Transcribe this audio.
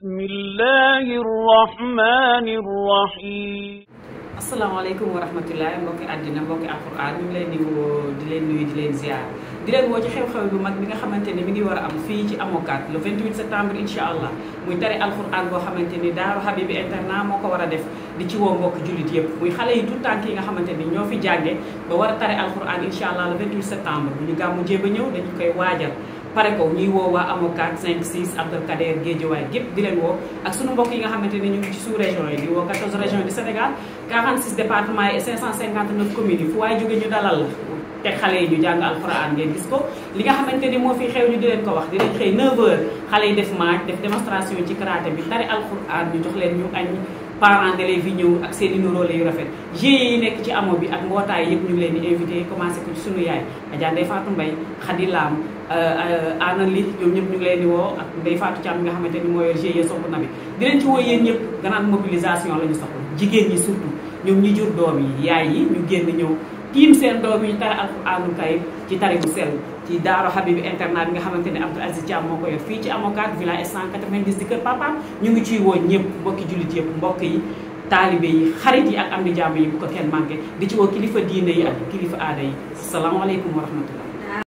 بسم الله الرحمن الرحيم asalaamaaleykum wa rahmatulah mbokki àddina mbokki alquran ñu ngi leen di woo di leen nuyu di leen ziar di leen woo ci xew-xew bu mag bi nga xamante ni mi ngi war a am fii ci amokat le 28 septembre incha allah muy tari alquran boo xamante ni Daaru Habibi internat moo ko war a def di ci woo mbokki jullit yëpp muy xale yi tout tànk yi nga xamante ni ñoo fi jànge ba war a tari alquran incha allah le 28 septembre bu ñu gàmmu jéem a ñëw dañu koy waajal pare ko ñuy woo waa amokat 5 6 Abdelkader Guédiawaye gépp di leen woo ak sunu mbokk yi nga xamante ni ñu ngi ci sous région yi di woo 14 régions du Sénégal 46 départements et 559 communes yi fu waaye jóge ñu dalal la te xale yi ñu jàng alxuraan ngeen gis ko li nga xamante ni moo fi xew ñu di leen ko wax dinañ xëy 9h xale yi def match def démonstration ci karaté bi tari alxuraan ñu jox leen ñu añ parents d'élèves yi ñëw ak seen i nuróole yu rafet GIE yi nekk ci amo bi ak mbootaay yëpp ñu ngi leen di invité commencé ko ci sunu yaay Adja Ndeye Fatou Mbaye Khady Lam ana li ñoom ñëpp ñu ngi leen di woo ak Ndeye Fatou Thiam nga xamante ni moo yor GIE Sopp na bi di leen ci woo yéen ñëpp grande mobilisation la ñu soxla jigéen ñi surtout ñoom ñi jur doom yi yaay yi ñu génn ñëw tiim seen doom yi tari alxuraanul karim ci tari bu sell ci Daaru Habibi internat bi nga xamante ne Abdou Aziz Thiam moo ko yor fii ci amokat villa 190 di kër papa ñu ngi ciy woo ñëpp mbokki jullit yëpp mbokk yi taalibe yi xarit yi ak am di jàmm yi bu ko kenn manqué di ci woo kilifa diine yi ak kilifa aada yi salaamaaleykum wa rahmatullah